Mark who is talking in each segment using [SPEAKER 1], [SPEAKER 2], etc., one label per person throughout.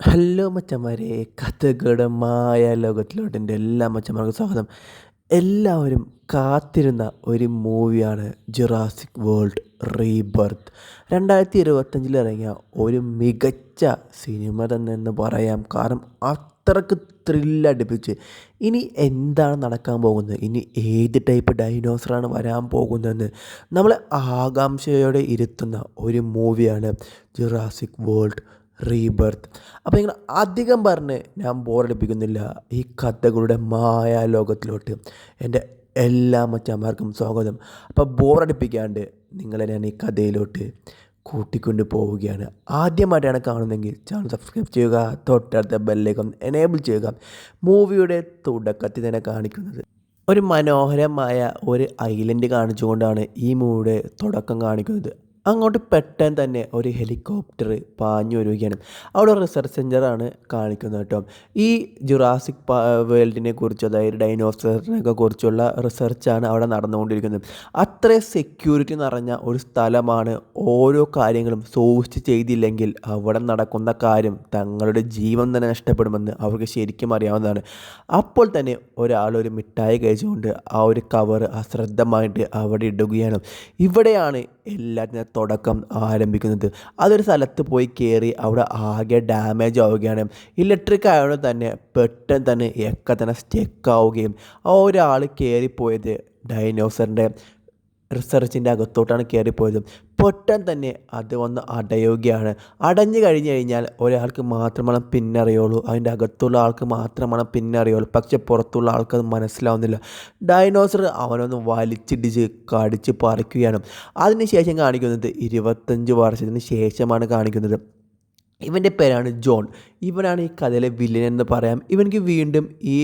[SPEAKER 1] Hello മച്ചന്മാരെ, കഥകടമായ ലോകത്തിലോട്ട് എൻ്റെ എല്ലാ മച്ചന്മാർക്കും സ്വാഗതം. എല്ലാവരും കാത്തിരുന്ന ഒരു മൂവിയാണ് ജുറാസിക് വേൾഡ് റീബർത്ത്. 2025 ഇറങ്ങിയ ഒരു മികച്ച സിനിമ തന്നെ എന്ന് പറയാം. കാരണം അത്രക്ക് ത്രില്ലടിപ്പിച്ച് ഇനി എന്താണ് നടക്കാൻ പോകുന്നത്, ഇനി ഏത് ടൈപ്പ് ഡൈനോസറാണ് വരാൻ പോകുന്നതെന്ന് നമ്മളെ ആകാംക്ഷയോടെ ഇരുത്തുന്ന ഒരു മൂവിയാണ് ജുറാസിക് വേൾഡ് റീബർത്ത്. അപ്പോൾ നിങ്ങൾ അധികം പറഞ്ഞ് ഞാൻ ബോറടിപ്പിക്കുന്നില്ല. ഈ കഥകളുടെ ലോകത്തിലോട്ട് എൻ്റെ എല്ലാ മച്ചന്മാർക്കും സ്വാഗതം. അപ്പോൾ ബോറടിപ്പിക്കാണ്ട് നിങ്ങളെ ഞാൻ ഈ കഥയിലോട്ട് കൂട്ടിക്കൊണ്ട് പോവുകയാണ്. ആദ്യമായിട്ടാണ് കാണുന്നതെങ്കിൽ ചാനൽ സബ്സ്ക്രൈബ് ചെയ്യുക, തൊട്ടടുത്ത ബെല്ലൈക്കൺ എനേബിൾ ചെയ്യുക. മൂവിയുടെ തുടക്കത്തിൽ തന്നെ കാണിക്കുന്നത് ഒരു മനോഹരമായ ഒരു ഐലൻഡ് കാണിച്ചുകൊണ്ടാണ് ഈ മൂവിയുടെ തുടക്കം കാണിക്കുന്നത്. അങ്ങോട്ട് പെട്ടെന്ന് തന്നെ ഒരു ഹെലികോപ്റ്റർ പാഞ്ഞു വരികയാണ്. അവിടെ റിസർച്ച് സെൻ്ററാണ് കാണിക്കുന്നത് കേട്ടോ. ഈ ജുറാസിക് വേൾഡിനെ കുറിച്ച്, അതായത് ഡൈനോസറിനെ കുറിച്ചുള്ള റിസർച്ചാണ് അവിടെ നടന്നുകൊണ്ടിരിക്കുന്നത്. അത്ര സെക്യൂരിറ്റി നിറഞ്ഞ ഒരു സ്ഥലമാണ്. ഓരോ കാര്യങ്ങളും സൂക്ഷിച്ച് ചെയ്തില്ലെങ്കിൽ അവിടെ നടക്കുന്ന കാര്യം തങ്ങളുടെ ജീവൻ തന്നെ നഷ്ടപ്പെടുമെന്ന് അവർക്ക് ശരിക്കും അറിയാവുന്നതാണ്. അപ്പോൾ തന്നെ ഒരാൾ ഒരു മിഠായി കഴിച്ചുകൊണ്ട് ആ ഒരു കവർ അശ്രദ്ധമായിട്ട് അവിടെ ഇടുകയാണ്. ഇവിടെയാണ് എല്ലാത്തിനും തുടക്കം ആരംഭിക്കുന്നത്. അതൊരു സ്ഥലത്ത് പോയി കയറി അവിടെ ആകെ ഡാമേജ് ആവുകയാണ്. ഇലക്ട്രിക് ആയതുകൊണ്ട് തന്നെ പെട്ടെന്ന് തന്നെ തന്നെ സ്റ്റെക്ക് ആവുകയും ആ ഒരാൾ കയറിപ്പോയത് ഡൈനോസറിൻ്റെ റിസർച്ചിൻ്റെ അകത്തോട്ടാണ് കയറിപ്പോയത്. പെട്ടെന്ന് തന്നെ അത് വന്ന് അടയുകയാണ്. അടഞ്ഞു കഴിഞ്ഞ് കഴിഞ്ഞാൽ ഒരാൾക്ക് മാത്രമാണ് പിന്നറിയുള്ളൂ, അതിൻ്റെ അകത്തുള്ള ആൾക്ക് മാത്രമാണ് പിന്നറിയുള്ളൂ. പക്ഷെ പുറത്തുള്ള ആൾക്കത് മനസ്സിലാവുന്നില്ല. ഡൈനോസർ അവനൊന്ന് വലിച്ചിടിച്ച് കടിച്ച് പറിക്കുകയാണ്. അതിനുശേഷം കാണിക്കുന്നത് 25 വർഷത്തിന് ശേഷമാണ് കാണിക്കുന്നത്. ഇവൻ്റെ പേരാണ് ജോൺ. ഇവനാണ് ഈ കഥയിലെ വില്ലൻ എന്ന് പറയാം. ഇവനിക്ക് വീണ്ടും ഈ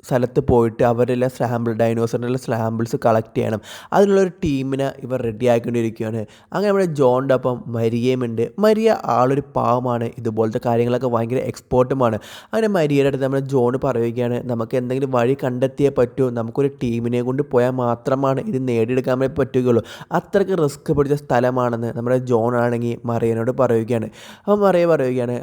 [SPEAKER 1] സ്ഥലത്ത് പോയിട്ട് അവരെല്ലാം ഡൈനോസറിൻ്റെ സാമ്പിൾസ് കളക്ട് ചെയ്യണം. അതിനുള്ളൊരു ടീമിനെ ഇവർ റെഡി ആക്കിക്കൊണ്ടിരിക്കുകയാണ്. അങ്ങനെ നമ്മുടെ ജോണിൻ്റെ ഒപ്പം മരിയയുമുണ്ട്. മരിയ ആളൊരു പാവമാണ്, ഇതുപോലത്തെ കാര്യങ്ങളൊക്കെ ഭയങ്കര എക്സ്പേർട്ടുമാണ്. അങ്ങനെ മരിയയുടെ അടുത്ത് നമ്മുടെ ജോൺ പറയുകയാണ്, നമുക്ക് എന്തെങ്കിലും വഴി കണ്ടെത്തിയേ പറ്റൂ, നമുക്കൊരു ടീമിനെ കൊണ്ട് പോയാൽ മാത്രമാണ് ഇത് നേടിയെടുക്കാൻ വേണ്ടി പറ്റുകയുള്ളൂ, അത്രയ്ക്ക് റിസ്ക് പിടിച്ച സ്ഥലമാണെന്ന് നമ്മുടെ ജോൺ ആണെങ്കിൽ മറിയനോട് പറയുകയാണ്. അപ്പോൾ മറിയ പറയുകയാണ്,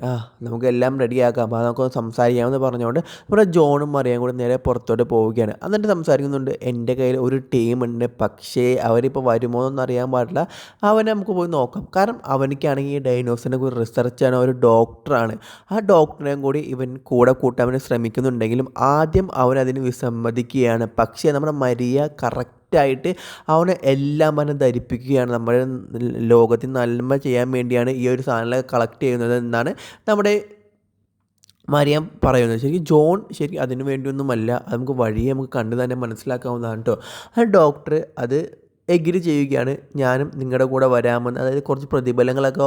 [SPEAKER 1] നമുക്ക് എല്ലാം റെഡിയാക്കാം, അപ്പോൾ നമുക്ക് സംസാരിക്കാമെന്ന് പറഞ്ഞുകൊണ്ട് നമ്മുടെ ജോണും മറിയയും കൂടി നേരെ പുറത്തോട്ട് പോവുകയാണ്. എന്നിട്ട് സംസാരിക്കുന്നുണ്ട്, എൻ്റെ കയ്യിൽ ഒരു ടീമുണ്ട്, പക്ഷേ അവരിപ്പോൾ വരുമോ എന്നൊന്നും അറിയാൻ പാടില്ല, അവനെ നമുക്ക് പോയി നോക്കാം. കാരണം അവനിക്കാണെങ്കിൽ ഈ ഡൈനോസറിനെ കുറിച്ച് റിസർച്ച് ചെയ്യാൻ ഒരു ഡോക്ടറാണ്. ആ ഡോക്ടറിനെയും കൂടി ഇവൻ കൂടെ കൂട്ടാൻ വേണ്ടി ശ്രമിക്കുന്നുണ്ടെങ്കിലും ആദ്യം അവനതിന് വിസമ്മതിക്കുകയാണ്. പക്ഷേ നമ്മുടെ മരിയ കറക്റ്റായിട്ട് അവനെ എല്ലാം അവനെ ധരിപ്പിക്കുകയാണ്. നമ്മുടെ ലോകത്തിൽ നന്മ ചെയ്യാൻ വേണ്ടിയാണ് ഈ ഒരു സാധനങ്ങളൊക്കെ കളക്ട് ചെയ്യുന്നത് എന്നാണ് നമ്മുടെ മറിയം പറയുന്നത്. ശരിക്കും ജോൺ ശരിക്കും അതിനു വേണ്ടിയൊന്നുമല്ല, അത് നമുക്ക് വഴിയെ നമുക്ക് കണ്ടു തന്നെ മനസ്സിലാക്കാവുന്നതാണ് കേട്ടോ. ആ ഡോക്ടർ അത് എഗ്രി ചെയ്യുകയാണ്, ഞാനും നിങ്ങളുടെ കൂടെ വരാമെന്ന്. അതായത് കുറച്ച് പ്രതിഫലങ്ങളൊക്കെ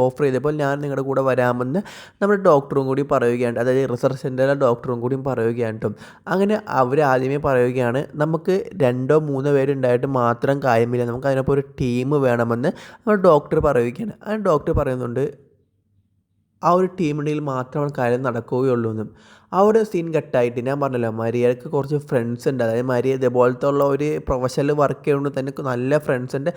[SPEAKER 1] ഓഫർ ചെയ്തപ്പോൾ ഞാൻ നിങ്ങളുടെ കൂടെ വരാമെന്ന് നമ്മുടെ ഡോക്ടറും കൂടി പറയുകയാണ്. അതായത് റിസർച്ച് സെൻ്ററിലെ ഡോക്ടറും കൂടിയും പറയുകയാണ് കേട്ടോ. അങ്ങനെ അവർ ആദ്യമേ പറയുകയാണ്, നമുക്ക് 2-3 പേരുണ്ടായിട്ട് മാത്രം കാര്യമില്ല, നമുക്ക് അതിനൊപ്പം ഒരു ടീം വേണമെന്ന് നമ്മുടെ ഡോക്ടർ പറയുകയാണ്. ആ ഡോക്ടർ പറയുന്നുണ്ട്, ആ ഒരു ടീമുണ്ടെങ്കിൽ മാത്രമാണ് കാര്യം നടക്കുകയുള്ളൂ എന്നും. ആ ഒരു സീൻ കട്ടായിട്ട് ഞാൻ പറഞ്ഞല്ലോ, മരിയക്ക് കുറച്ച് ഫ്രണ്ട്സ് ഉണ്ട്. അതായത് മരിയ ഇതേപോലത്തെ ഉള്ള ഒരു പ്രൊഫഷണൽ വർക്ക് ചെയ്യുന്നത് തന്നെ നല്ല ഫ്രണ്ട്സ് ഉണ്ട്.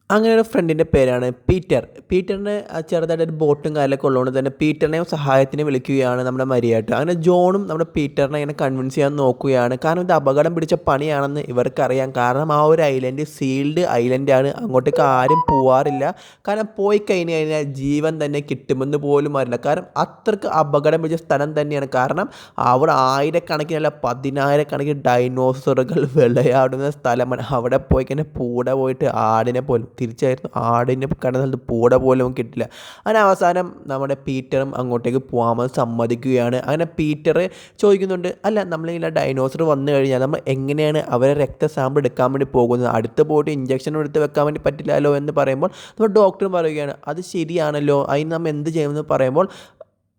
[SPEAKER 1] അങ്ങനെ ഒരു ഫ്രണ്ടിൻ്റെ പേരാണ് പീറ്റർ. പീറ്ററിന് ചെറുതായിട്ട് ഒരു ബോട്ടും കാര്യമൊക്കെ ഉള്ളതുകൊണ്ട് തന്നെ പീറ്ററിനെ സഹായത്തിന് വിളിക്കുകയാണ് നമ്മുടെ മരിയായിട്ട്. അങ്ങനെ ജോണും നമ്മുടെ പീറ്ററിനെ ഇങ്ങനെ കൺവിൻസ് ചെയ്യാൻ നോക്കുകയാണ്. കാരണം ഇത് അപകടം പിടിച്ച പണിയാണെന്ന് ഇവർക്കറിയാം. കാരണം ആ ഒരു ഐലൻഡ് സീൽഡ് ഐലൻഡാണ്, അങ്ങോട്ടേക്ക് ആരും പോവാറില്ല. കാരണം പോയി കഴിഞ്ഞ് കഴിഞ്ഞാൽ ജീവൻ തന്നെ കിട്ടുമെന്ന് പോലും അറിയില്ല. കാരണം അത്രയ്ക്ക് അപകടം പിടിച്ച സ്ഥലം തന്നെയാണ്. കാരണം അവിടെ ആയിരക്കണക്കിനല്ല 10,000-കണക്കിന് ഡൈനോസറുകൾ വിളയാടുന്ന സ്ഥലമാണ്. അവിടെ പോയി കഴിഞ്ഞാൽ പൂടെ പോയിട്ട് ആടിനെ പോലും തിരിച്ചായിരുന്നു, ആടിനെ കണ്ട സ്ഥലത്ത് പൂട പോലും കിട്ടില്ല. അങ്ങനെ അവസാനം നമ്മുടെ പീറ്ററും അങ്ങോട്ടേക്ക് പോകാമെന്ന് സമ്മതിക്കുകയാണ്. അങ്ങനെ പീറ്റർ ചോദിക്കുന്നുണ്ട്, അല്ല നമ്മളിങ്ങനെ ഡൈനോസർ വന്നു കഴിഞ്ഞാൽ നമ്മൾ എങ്ങനെയാണ് അവരെ രക്തസാമ്പിൾ എടുക്കാൻ വേണ്ടി പോകുന്നത്, അടുത്ത് പോയിട്ട് ഇഞ്ചക്ഷൻ എടുത്ത് വെക്കാൻ വേണ്ടി പറ്റില്ലല്ലോ എന്ന് പറയുമ്പോൾ നമ്മൾ ഡോക്ടർ പറയുകയാണ്, അത് ശരിയാണല്ലോ, അതിന് നമ്മൾ എന്ത് ചെയ്യുമെന്ന് പറയുമ്പോൾ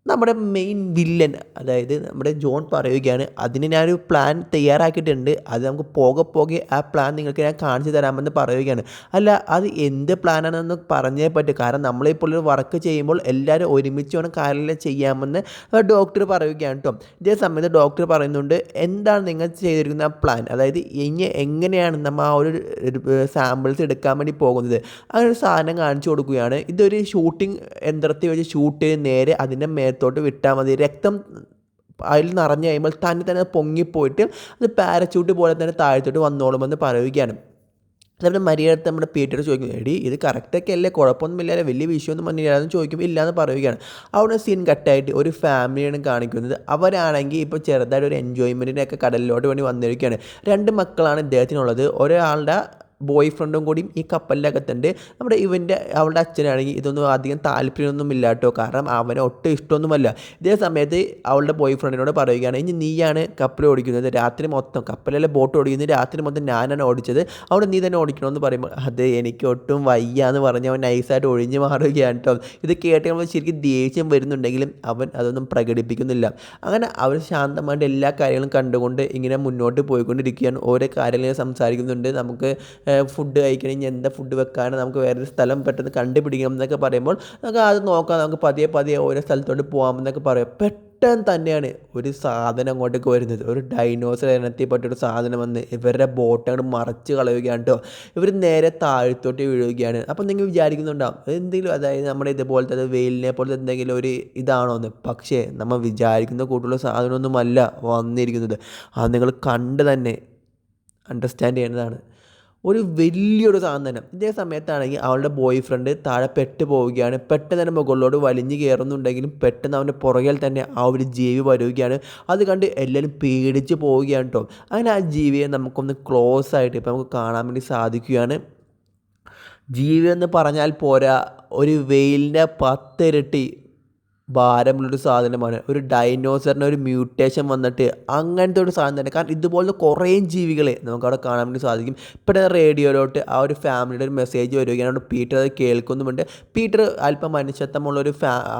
[SPEAKER 1] നമ്മുടെ മെയിൻ വില്ലൻ അതായത് നമ്മുടെ ജോൺ പറയുകയാണ്, അതിന് ഞാനൊരു പ്ലാൻ തയ്യാറാക്കിയിട്ടുണ്ട്, അത് നമുക്ക് പോകെ പോകെ ആ പ്ലാൻ നിങ്ങൾക്ക് ഞാൻ കാണിച്ചു തരാമെന്ന് പറയുകയാണ്. അല്ല അത് എന്ത് പ്ലാനാണെന്ന് പറഞ്ഞേ പറ്റും, കാരണം നമ്മളിപ്പോൾ ഒരു വർക്ക് ചെയ്യുമ്പോൾ എല്ലാവരും ഒരുമിച്ച് വേണം കാര്യങ്ങൾ ചെയ്യാമെന്ന് ഡോക്ടർ പറയുകയാണ് കേട്ടോ. ഇതേ സമയത്ത് ഡോക്ടർ പറയുന്നുണ്ട്, എന്താണ് നിങ്ങൾ ചെയ്തിരിക്കുന്ന പ്ലാൻ, അതായത് ഇനി എങ്ങനെയാണ് നമ്മൾ ആ ഒരു സാമ്പിൾസ് എടുക്കാൻ വേണ്ടി പോകുന്നത്. അങ്ങനെ ഒരു സാധനം കാണിച്ചു കൊടുക്കുകയാണ്. ഇതൊരു ഷൂട്ടിംഗ് യന്ത്രത്തിൽ വെച്ച് ഷൂട്ട് ചെയ്ത് നേരെ അതിൻ്റെ മേത്തോട്ട് വിട്ടാൽ മതി. രക്തം അതിൽ നിറഞ്ഞു കഴിയുമ്പോൾ തന്നെ പൊങ്ങിപ്പോയിട്ട് അത് പാരച്യൂട്ട് പോലെ തന്നെ താഴത്തോട്ട് വന്നോളുമെന്ന് പറയുകയാണ്. അതേപോലെ മരിയടുത്ത് നമ്മുടെ പീറ്റർ ചോദിക്കും, എടി ഇത് കറക്റ്റൊക്കെ അല്ലേ, കുഴപ്പമൊന്നുമില്ല, വലിയ വിഷയമൊന്നും വന്നില്ലാന്ന് ചോദിക്കുമ്പോൾ ഇല്ലയെന്ന് പറയുകയാണ്. അവിടെ സീൻ കട്ടായിട്ട് ഒരു ഫാമിലിയാണ് കാണിക്കുന്നത്. അവരാണെങ്കിൽ ഇപ്പോൾ ചെറുതായിട്ട് ഒരു എൻജോയ്മെൻറ്റിനൊക്കെ കടലിലോട്ട് വേണ്ടി വന്നിരിക്കുകയാണ്. 2 മക്കളാണ് ഇദ്ദേഹത്തിനുള്ളത്. ഒരാളുടെ ബോയ് ഫ്രണ്ടും കൂടിയും ഈ കപ്പലിനകത്തുണ്ട്. അവളുടെ അച്ഛനാണെങ്കിൽ ഇതൊന്നും അധികം താല്പര്യമൊന്നുമില്ല കേട്ടോ, കാരണം അവനെ ഒട്ടും ഇഷ്ടമൊന്നുമല്ല. ഇതേ സമയത്ത് അവളുടെ ബോയ് ഫ്രണ്ടിനോട് പറയുകയാണ്, ഇനി നീയാണ് കപ്പൽ ഓടിക്കുന്നത്, രാത്രി മൊത്തം കപ്പലിലെ ബോട്ട് ഓടിക്കുന്നത് രാത്രി മൊത്തം ഞാനാണ് ഓടിച്ചത്, അവിടെ നീ തന്നെ ഓടിക്കണമെന്ന് പറയുമ്പോൾ അത് എനിക്ക് ഒട്ടും വയ്യ എന്ന് പറഞ്ഞ് അവൻ നൈസായിട്ട് ഒഴിഞ്ഞു മാറുകയാണ് കേട്ടോ. ഇത് കേട്ട് നമ്മൾ ശരിക്കും ദേഷ്യം വരുന്നുണ്ടെങ്കിലും അവൻ അതൊന്നും പ്രകടിപ്പിക്കുന്നില്ല. അങ്ങനെ അവർ ശാന്തമായിട്ട് എല്ലാ കാര്യങ്ങളും കണ്ടുകൊണ്ട് ഇങ്ങനെ മുന്നോട്ട് പോയിക്കൊണ്ടിരിക്കുകയാണ്. ഓരോ കാര്യങ്ങൾ സംസാരിക്കുന്നുണ്ട്. നമുക്ക് ഫുഡ് കഴിക്കണം, ഇനി എന്താ ഫുഡ് വെക്കാനും നമുക്ക് വേറൊരു സ്ഥലം പെട്ടെന്ന് കണ്ടുപിടിക്കണം എന്നൊക്കെ പറയുമ്പോൾ നമുക്ക് അത് നോക്കാം, നമുക്ക് പതിയെ ഓരോ സ്ഥലത്തോട്ട് പോകാമെന്നൊക്കെ പറയും. പെട്ടെന്ന് തന്നെയാണ് ഒരു സാധനം അങ്ങോട്ടേക്ക് വരുന്നത്. ഒരു ഡൈനോസർ ഇനത്തിൽപ്പെട്ടൊരു സാധനം വന്ന് ഇവരുടെ ബോട്ട് അങ്ങോട്ട് മറച്ച് കളയുകയാണ് കേട്ടോ. ഇവർ നേരെ താഴത്തോട്ട് വീഴുകയാണ്. അപ്പം നിങ്ങൾ വിചാരിക്കുന്നുണ്ടാവും എന്തെങ്കിലും, അതായത് നമ്മുടെ ഇതുപോലത്തെ വെയിലിനെ പോലത്തെ എന്തെങ്കിലും ഒരു ഇതാണോ എന്ന്. പക്ഷേ നമ്മൾ വിചാരിക്കുന്ന കൂട്ടുള്ള സാധനമൊന്നുമല്ല വന്നിരിക്കുന്നത്. അത് നിങ്ങൾ കണ്ട് തന്നെ അണ്ടർസ്റ്റാൻഡ് ചെയ്യേണ്ടതാണ്. ഒരു വലിയൊരു സാധനം. ഇതേ സമയത്താണെങ്കിൽ അവളുടെ ബോയ് ഫ്രണ്ട് താഴെ പെട്ട് പോവുകയാണ്. പെട്ടെന്ന് തന്നെ മുകളിലോട്ട് വലിഞ്ഞ് കയറുന്നുണ്ടെങ്കിലും പെട്ടെന്ന് അവൻ്റെ പുറകിൽ തന്നെ ആ ഒരു ജീവി വരികയാണ്. അത് കണ്ട് എല്ലാവരും പേടിച്ച് പോവുകയാണ് കേട്ടോ. അങ്ങനെ ആ ജീവിയെ നമുക്കൊന്ന് ക്ലോസ് ആയിട്ട് ഇപ്പം നമുക്ക് കാണാൻ വേണ്ടി സാധിക്കുകയാണ്. ജീവി എന്ന് പറഞ്ഞാൽ പോരാ, ഒരു വെയിലിൻ്റെ 10 ഇരട്ടി ഭാരമുള്ളൊരു സാധനമാണ്. ഒരു ഡൈനോസറിന് ഒരു മ്യൂട്ടേഷൻ വന്നിട്ട് അങ്ങനത്തെ ഒരു സാധനം തന്നെ. കാരണം ഇതുപോലത്തെ കുറേ ജീവികളെ നമുക്കവിടെ കാണാൻ വേണ്ടി സാധിക്കും. ഇപ്പോഴത്തെ റേഡിയോയിലോട്ട് ആ ഒരു ഫാമിലിയുടെ ഒരു മെസ്സേജ് വരികയാണ്. അവിടെ പീറ്റർ അത് കേൾക്കുന്നുമുണ്ട്. പീറ്റർ അല്പം മനുഷ്യത്വമുള്ളൊരു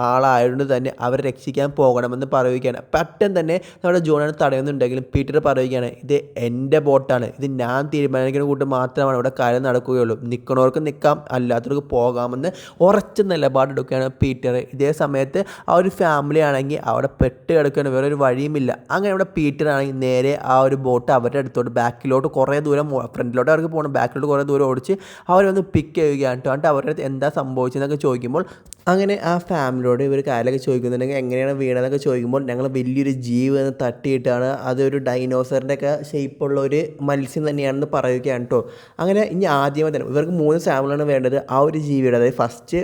[SPEAKER 1] ആളായതുകൊണ്ട് തന്നെ അവരെ രക്ഷിക്കാൻ പോകണമെന്ന് പറയുകയാണ്. പെട്ടെന്ന് തന്നെ നമ്മുടെ ജോണാണ് തടയുന്നുണ്ടെങ്കിലും പീറ്റർ പറയുകയാണ്, ഇത് എൻ്റെ ബോട്ടാണ്, ഇത് ഞാൻ തീരുമാനിക്കുന്ന കൂട്ട് മാത്രമാണ് ഇവിടെ കാര്യം നടക്കുകയുള്ളൂ, നിൽക്കണവർക്ക് നിൽക്കാം, അല്ലാത്തവർക്ക് പോകാമെന്ന് ഉറച്ച നിലപാടെടുക്കുകയാണ് പീറ്റർ. ഇതേ സമയത്ത് ആ ഒരു ഫാമിലി ആണെങ്കിൽ അവിടെ പെട്ട് കിടക്കുകയാണ്, വേറെ ഒരു വഴിയുമില്ല. അങ്ങനെ അവിടെ പീറ്റർ ആണെങ്കിൽ നേരെ ആ ഒരു ബോട്ട് അവരുടെ അടുത്തോട്ട് ബാക്കിലോട്ട് കുറേ ദൂരം, ഫ്രണ്ടിലോട്ട് അവർക്ക് പോകണം, ബാക്കിലോട്ട് കുറേ ദൂരം ഓടിച്ച് അവരൊന്ന് പിക്ക് ചെയ്യുകയാണ് കേട്ടോ. എന്നിട്ട് അവരുടെ അടുത്ത് എന്താ സംഭവിച്ചതെന്നൊക്കെ ചോദിക്കുമ്പോൾ, അങ്ങനെ ആ ഫാമിലിയോട് ഇവർ കാര്യമൊക്കെ ചോദിക്കുന്നുണ്ടെങ്കിൽ എങ്ങനെയാണ് വീണതെന്നൊക്കെ ചോദിക്കുമ്പോൾ, ഞങ്ങൾ വലിയൊരു ജീവി എന്ന് തട്ടിയിട്ടാണ്, അതൊരു ഡൈനോസറിൻ്റെ ഒക്കെ ഷേപ്പുള്ള ഒരു മത്സ്യം തന്നെയാണെന്ന് പറയുകയാണ് കേട്ടോ. അങ്ങനെ ഇനി ആദ്യമേ തന്നെ ഇവർക്ക് 3 സാമ്പിളാണ് വേണ്ടത്. ആ ഒരു ജീവിയുടെ, അതായത് ഫസ്റ്റ്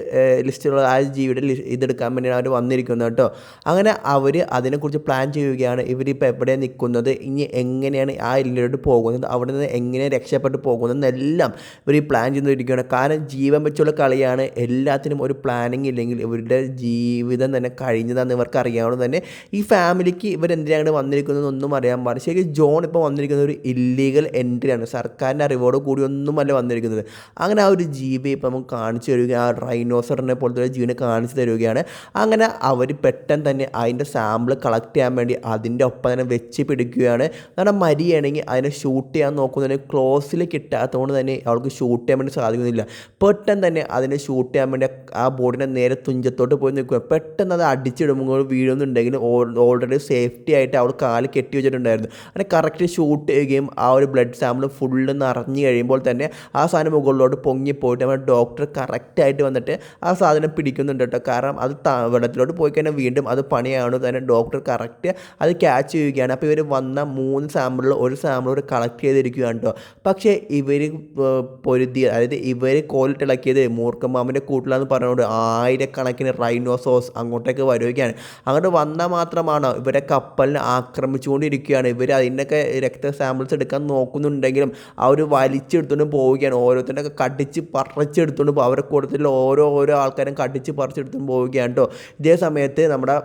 [SPEAKER 1] ലിസ്റ്റിലുള്ള ആ ജീവിയുടെ ഇതെടുക്കാൻ വേണ്ടിയാണ് അവർ വന്നിരിക്കുന്നത് കേട്ടോ. അങ്ങനെ അവർ അതിനെക്കുറിച്ച് പ്ലാൻ ചെയ്യുകയാണ്. ഇവരിപ്പോൾ എവിടെയാണ് നിൽക്കുന്നത്, ഇനി എങ്ങനെയാണ് ആ ഇല്ലിലോട്ട് പോകുന്നത്, അവിടെ നിന്ന് എങ്ങനെ രക്ഷപ്പെട്ട് പോകുന്നതെന്നെല്ലാം ഇവർ ഈ പ്ലാൻ ചെയ്തുകൊണ്ടിരിക്കുകയാണ്. കാരണം ജീവൻ വെച്ചുള്ള കളിയാണ്. എല്ലാത്തിനും ഒരു പ്ലാനിങ് ഇല്ലെങ്കിൽ ഇവരുടെ ജീവിതം തന്നെ കഴിഞ്ഞതാണെന്ന് ഇവർക്ക് അറിയാവുന്നത് തന്നെ. ഈ ഫാമിലിക്ക് ഇവരെന്തിനാണ് വന്നിരിക്കുന്നതെന്നൊന്നും അറിയാൻ പാടില്ല. ശരിക്കും ജോൺ ഇപ്പോൾ വന്നിരിക്കുന്നത് ഒരു ഇല്ലീഗൽ എൻട്രിയാണ്, സർക്കാരിൻ്റെ അറിവോട് കൂടി ഒന്നുമല്ല വന്നിരിക്കുന്നത്. അങ്ങനെ ആ ഒരു ജീവിയെ ഇപ്പോൾ നമുക്ക് കാണിച്ചു തരികയാണ്, ആ റൈനോസറിനെ പോലത്തെ ഒരു ജീവിനെ കാണിച്ചു തരികയാണ്. അങ്ങനെ അവർ പെട്ടെന്ന് തന്നെ അതിൻ്റെ സാമ്പിൾ കളക്ട് ചെയ്യാൻ വേണ്ടി അതിൻ്റെ ഒപ്പം തന്നെ വെച്ച് പിടിക്കുകയാണ്. കാരണം മരിയാണെങ്കിൽ അതിനെ ഷൂട്ട് ചെയ്യാൻ നോക്കുന്നതിന് ക്ലോസിൽ കിട്ടാത്തതുകൊണ്ട് തന്നെ അവൾക്ക് ഷൂട്ട് ചെയ്യാൻ വേണ്ടി സാധിക്കുന്നില്ല. പെട്ടെന്ന് തന്നെ അതിനെ ഷൂട്ട് ചെയ്യാൻ വേണ്ടി ആ ബോർഡിനെ നേരെ തുഞ്ചത്തോട്ട് പോയി നിൽക്കുക. പെട്ടെന്ന് അത് അടിച്ചിടുമ്പോൾ വീഴുന്നുണ്ടെങ്കിലും ഓൾറെഡി സേഫ്റ്റി ആയിട്ട് അവൾ കാല് കെട്ടി വെച്ചിട്ടുണ്ടായിരുന്നു. അങ്ങനെ കറക്റ്റ് ഷൂട്ട് ചെയ്യുകയും ആ ഒരു ബ്ലഡ് സാമ്പിൾ ഫുള്ള് നിറഞ്ഞു കഴിയുമ്പോൾ തന്നെ ആ സാധനം മുകളിലോട്ട് പൊങ്ങിപ്പോയിട്ട് നമ്മുടെ ഡോക്ടർ കറക്റ്റായിട്ട് വന്നിട്ട് ആ സാധനം പിടിക്കുന്നുണ്ട് കേട്ടോ. കാരണം അത് വെള്ളത്തിലോട്ട് പോയി കഴിഞ്ഞാൽ വീണ്ടും അത് പണിയാണ് തന്നെ. ഡോക്ടർ കറക്റ്റ് അത് ക്യാച്ച് ചെയ്യുകയാണ്. അപ്പോൾ ഇവർ വന്ന 3 സാമ്പിളിൽ ഒരു സാമ്പിൾ ഇവിടെ കളക്ട് ചെയ്തിരിക്കുകയാണ് കേട്ടോ. പക്ഷേ ഇവർ പൊരുതി, അതായത് ഇവർ കോലിട്ടിളക്കിയത് മൂർഖമ്മാമിൻ്റെ കൂട്ടിലാന്ന് പറഞ്ഞുകൊണ്ട് 1000കണക്കിന് റൈനോസോസ് അങ്ങോട്ടേക്ക് വരികയാണ്. അങ്ങോട്ട് വന്നാൽ മാത്രമാണോ ഇവരെ കപ്പലിനെ ആക്രമിച്ചുകൊണ്ടിരിക്കുകയാണ്. ഇവർ അതിൻ്റെയൊക്കെ രക്ത സാമ്പിൾസ് എടുക്കാൻ നോക്കുന്നുണ്ടെങ്കിലും അവർ വലിച്ചെടുത്തുകൊണ്ട് പോവുകയാണ്. ഓരോരുത്തരൊക്കെ കടിച്ച് പറിച്ചെടുത്തുകൊണ്ട് പോകും. അവരെ കൂട്ടത്തിൽ ഓരോ ആൾക്കാരും കടിച്ച് പറിച്ചെടുത്തുകൊണ്ട് പോവുകയാണ് കേട്ടോ. ഇതേ സമയത്ത് നമ്മുടെ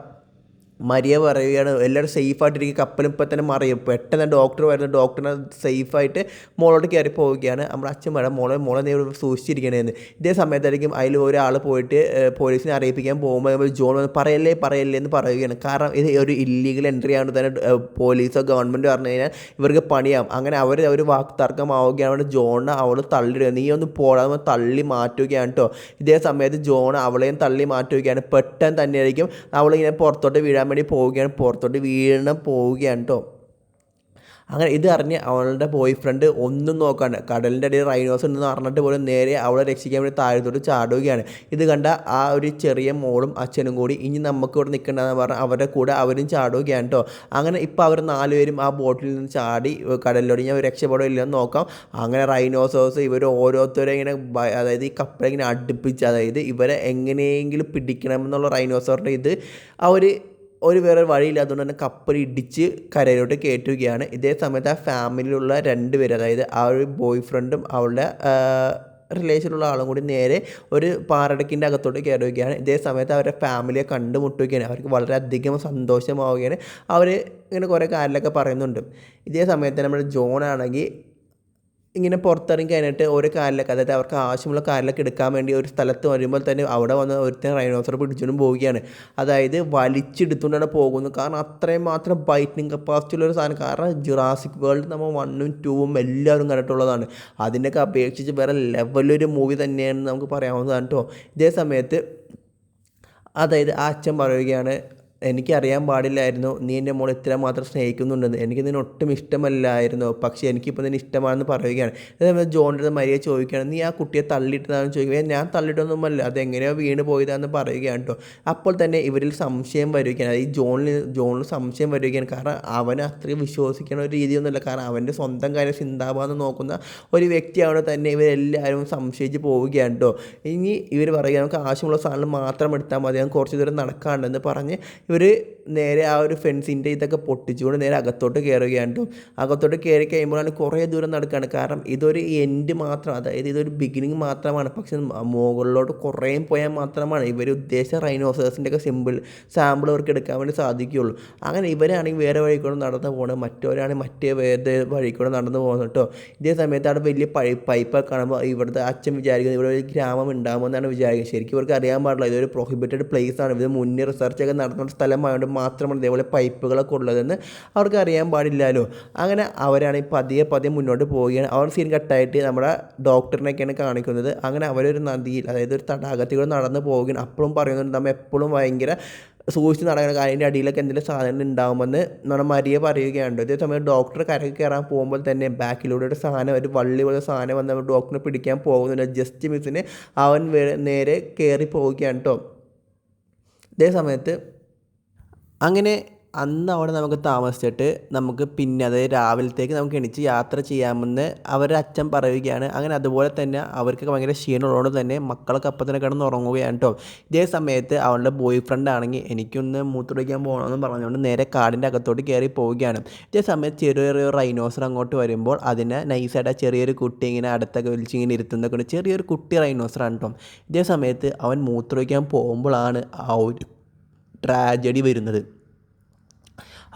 [SPEAKER 1] മരിയ പറയുകയാണ്, എല്ലാവരും സേഫായിട്ടിരിക്കും, കപ്പലും ഇപ്പം തന്നെ മറിയും. പെട്ടെന്ന് ഡോക്ടർ വരുന്നത്, ഡോക്ടറിനെ സേഫായിട്ട് മോളോട്ട് കയറി പോവുകയാണ്. നമ്മുടെ അച്ഛൻ വേണം മോളെ നീ സൂക്ഷിച്ചിരിക്കണേന്ന്. ഇതേ സമയത്തായിരിക്കും അതിൽ ഒരാൾ പോയിട്ട് പോലീസിനെ അറിയിപ്പിക്കാൻ പോകുമ്പോൾ ജോൺ വന്ന് പറയല്ലേ എന്ന് പറയുകയാണ്. കാരണം ഇത് ഒരു ഇല്ലീഗൽ എൻട്രി ആണ് തന്നെ പോലീസോ ഗവൺമെൻറ് പറഞ്ഞു കഴിഞ്ഞാൽ ഇവർക്ക് പണിയാവും. അങ്ങനെ അവർ വാക്തർക്കമാവുകയാണ്. ജോണിനെ അവൾ തള്ളിയിടുക, നീ ഒന്ന് പോടാതെ തള്ളി മാറ്റുകയാണ് കേട്ടോ. ഇതേ സമയത്ത് ജോൺ അവളെയും തള്ളി മാറ്റുകയാണ്. പെട്ടെന്ന് തന്നെയായിരിക്കും അവളിങ്ങനെ പുറത്തോട്ട് വീഴാൻ വേണ്ടി പോവുകയാണ് കേട്ടോ. അങ്ങനെ ഇത് അറിഞ്ഞ് അവളുടെ ബോയ് ഫ്രണ്ട് ഒന്നും നോക്കാണ്ട് കടലിൻ്റെ അടിയിൽ റൈനോസ് ഉണ്ടെന്ന് അറിഞ്ഞിട്ട് പോലും നേരെ അവളെ രക്ഷിക്കാൻ വേണ്ടി താഴത്തോട്ട് ചാടുകയാണ്. ഇത് കണ്ട ആ ഒരു ചെറിയ മോളും അച്ഛനും കൂടി ഇനി നമുക്ക് ഇവിടെ നിൽക്കണ്ടെന്ന് പറഞ്ഞ് അവരുടെ കൂടെ അവരും ചാടുകയാണ് കേട്ടോ. അങ്ങനെ ഇപ്പോൾ അവർ 4 പേരും ആ ബോട്ടിൽ നിന്ന് ചാടി കടലിലോട്ട് ഞാൻ രക്ഷപ്പെടുകയോ ഇല്ലെന്ന് നോക്കാം. അങ്ങനെ റൈനോസേഴ്സ് ഇവർ ഓരോരുത്തരെ ഇങ്ങനെ അതായത് ഈ കപ്പലിങ്ങനെ ഇങ്ങനെ അടുപ്പിച്ച്, അതായത് ഇവരെ എങ്ങനെയെങ്കിലും പിടിക്കണമെന്നുള്ള റൈനോസറിൻ്റെ ഇത് അവർ വേറെ വഴിയില്ലാത്തതുകൊണ്ട് തന്നെ കപ്പൽ ഇടിച്ച് കരയിലോട്ട് കയറ്റുകയാണ്. ഇതേ സമയത്ത് ആ ഫാമിലിയിലുള്ള 2 പേര്, അതായത് ആ ഒരു ബോയ് ഫ്രണ്ടും അവളുടെ റിലേഷനുള്ള ആളും കൂടി നേരെ ഒരു പാറടക്കിൻ്റെ അകത്തോട്ട് കയറുകയാണ്. ഇതേ സമയത്ത് അവരുടെ ഫാമിലിയെ കണ്ടുമുട്ടുകയാണ്. അവർക്ക് വളരെയധികം സന്തോഷമാവുകയാണ്. അവർ ഇങ്ങനെ കുറേ കാര്യങ്ങളൊക്കെ പറയുന്നുണ്ട്. ഇതേ സമയത്ത് നമ്മുടെ ജോൺ ആണെങ്കിൽ ഇങ്ങനെ പുറത്തിറങ്ങി കഴിഞ്ഞിട്ട് ഓരോ കാലിലൊക്കെ, അതായത് അവർക്ക് ആവശ്യമുള്ള കാലിലൊക്കെ എടുക്കാൻ വേണ്ടി ഒരു സ്ഥലത്ത് വരുമ്പോൾ തന്നെ അവിടെ വന്ന് ഒരുത്തൻ റൈനോസർ പിടിച്ചുകൊണ്ടും പോവുകയാണ്. അതായത് വലിച്ചെടുത്തുകൊണ്ടാണ് പോകുന്നത്. കാരണം അത്രയും മാത്രം ബൈറ്റിംഗ് കപ്പാസിറ്റി ഉള്ളൊരു സാധനം. കാരണം ജുറാസിക് വേൾഡ് നമ്മൾ 1ഉം 2ഉം എല്ലാവരും കണ്ടിട്ടുള്ളതാണ്. അതിൻ്റെയൊക്കെ അപേക്ഷിച്ച് വേറെ ലെവലൊരു മൂവി തന്നെയാണ് നമുക്ക് പറയാവുന്നതാണ് കേട്ടോ. ഇതേ സമയത്ത് അതായത് ആ അച്ഛൻ പറയുകയാണ്, എനിക്കറിയാൻ പാടില്ലായിരുന്നു നീ എൻ്റെ മോളെ ഇത്രമാത്രം സ്നേഹിക്കുന്നുണ്ടെന്ന്. എനിക്ക് നിന്നെ ഒട്ടും ഇഷ്ടമല്ലായിരുന്നു, പക്ഷേ എനിക്കിപ്പോൾ നിന്നെ ഇഷ്ടമാണെന്ന് പറയുകയാണ്. അതേപോലെ ജോണിൻ്റെ മരിയെ ചോദിക്കുകയാണ്, നീ ആ കുട്ടിയെ തള്ളിയിട്ടതാണെന്ന് ചോദിക്കുകയാണ്. ഞാൻ തള്ളിയിട്ടൊന്നുമല്ല, അതെങ്ങനെയോ വീണ് പോയതാണെന്ന് പറയുകയാണ് കേട്ടോ. അപ്പോൾ തന്നെ ഇവരിൽ സംശയം വരികയാണ്. ഈ ജോണിന് സംശയം വരികയാണ്. കാരണം അവന് അത്രയും വിശ്വസിക്കുന്ന ഒരു രീതിയൊന്നുമില്ല. കാരണം അവൻ്റെ സ്വന്തം കാര്യം ചിന്താഭാവം നോക്കുന്ന ഒരു വ്യക്തിയാണ് തന്നെ ഇവരെല്ലാവരും സംശയിച്ച് പോവുകയാണ് കേട്ടോ. ഇനി ഇവർ പറയുക നമുക്ക് ആവശ്യമുള്ള സാധനം മാത്രം എടുത്താൽ മതി, ഞാൻ കുറച്ച് ദൂരം നടക്കാണ്ടെന്ന് പറഞ്ഞ് ഇവർ നേരെ ആ ഒരു ഫെൻസിൻ്റെ ഇതൊക്കെ പൊട്ടിച്ചുകൊണ്ട് നേരെ അകത്തോട്ട് കയറുകയാണ് കേട്ടോ. അകത്തോട്ട് കയറി കഴിയുമ്പോഴാണ് കുറേ ദൂരം നടക്കുകയാണ്. കാരണം ഇതൊരു എൻഡ് മാത്രം, അതായത് ഇതൊരു ബിഗിനിങ് മാത്രമാണ്. പക്ഷെ മുകളിലോട്ട് കുറേ പോയാൽ മാത്രമാണ് ഇവർ ഉദ്ദേശിച്ച റൈനോസേഴ്സിൻ്റെ ഒക്കെ സാമ്പിൾ അവർക്ക് എടുക്കാൻ വേണ്ടി സാധിക്കുകയുള്ളൂ. അങ്ങനെ ഇവരാണെങ്കിൽ വേറെ വഴിക്കൂടെ നടന്നു പോകുന്നത്, മറ്റവരാണെങ്കിൽ മറ്റേ വേറെ വഴിക്കൂടെ നടന്നു പോകുന്നത് കേട്ടോ. ഇതേ സമയത്ത് അവിടെ വലിയ പൈപ്പൊക്കെ കാണുമ്പോൾ ഇവിടുത്തെ അച്ഛൻ വിചാരിക്കുന്നത് ഇവിടെ ഒരു ഗ്രാമം ഉണ്ടാകുമെന്നാണ് വിചാരിക്കുന്നത്. ശരിക്കും ഇവർക്ക് അറിയാൻ പാടില്ല, ഇതൊരു പ്രൊഹിബിറ്റഡ് പ്ലേസ് ആണ്. ഇത് മുന്നേ റിസർച്ചൊക്കെ നടത്തുന്ന സ്ഥലമായതുകൊണ്ട് മാത്രമാണ് ഇതേപോലെ പൈപ്പുകളൊക്കെ ഉള്ളതെന്ന് അവർക്ക് അറിയാൻ പാടില്ലല്ലോ. അങ്ങനെ അവരാണ് പതിയെ മുന്നോട്ട് പോവുകയാണ്. അവർ സീൻ കട്ടായിട്ട് നമ്മുടെ ഡോക്ടറിനെയൊക്കെയാണ് കാണിക്കുന്നത്. അങ്ങനെ അവരൊരു നദിയിൽ, അതായത് ഒരു തടാകത്തിലൂടെ നടന്ന് പോവുകയാണ്. അപ്പോഴും പറയുന്നുണ്ട് നമ്മൾ എപ്പോഴും ഭയങ്കര സൂക്ഷിച്ച് നടക്കുന്ന കാര്യത്തിൻ്റെ അടിയിലൊക്കെ എന്തെങ്കിലും സാധനം ഉണ്ടാകുമെന്ന് നമ്മുടെ മരിയെ പറയുകയാണ്. ഇതേ സമയം ഡോക്ടർ കരയ്ക്ക് കയറാൻ പോകുമ്പോൾ തന്നെ ബാക്കിലൂടെ ഒരു സാധനം, ഒരു വള്ളി പോലെ സാധനം വന്ന് ഡോക്ടറിനെ പിടിക്കാൻ പോകുന്നുണ്ട്. ജസ്റ്റ് മിസ്സിന് അവൻ നേരെ കയറി പോവുകയാണ് കേട്ടോ. ഇതേ സമയത്ത് അങ്ങനെ അന്ന് അവിടെ നമുക്ക് താമസിച്ചിട്ട് നമുക്ക് പിന്നെ അതായത് രാവിലത്തേക്ക് നമുക്ക് എണീച്ച് യാത്ര ചെയ്യാമെന്ന് അവരുടെ അച്ഛൻ പറയുകയാണ്. അങ്ങനെ അതുപോലെ തന്നെ അവർക്ക് ഭയങ്കര ക്ഷീണമുള്ളതുകൊണ്ട് തന്നെ മക്കളൊക്കെ അപ്പം തന്നെ കിടന്ന് ഉറങ്ങുകയാണ് കേട്ടോ. ഇതേ സമയത്ത് അവളുടെ ബോയ് ഫ്രണ്ട് ആണെങ്കിൽ എനിക്കൊന്ന് മൂത്രമൊഴിക്കാൻ പോകണമെന്ന് പറഞ്ഞുകൊണ്ട് നേരെ കാടിൻ്റെ അകത്തോട്ട് കയറി പോവുകയാണ്. ഇതേ സമയത്ത് ചെറിയൊരു റൈനോസർ അങ്ങോട്ട് വരുമ്പോൾ അതിനെ നൈസായിട്ട് ചെറിയൊരു കുട്ടി ഇങ്ങനെ അടുത്തൊക്കെ വലിച്ചിങ്ങനെ ഇരുത്തുന്നൊക്കെ ചെറിയൊരു കുട്ടി റൈനോസറാണ് കേട്ടോ. ഇതേ സമയത്ത് അവൻ മൂത്രമൊഴിക്കാൻ പോകുമ്പോഴാണ് ആ ഒരു ട്രാജഡി വരുന്നത്.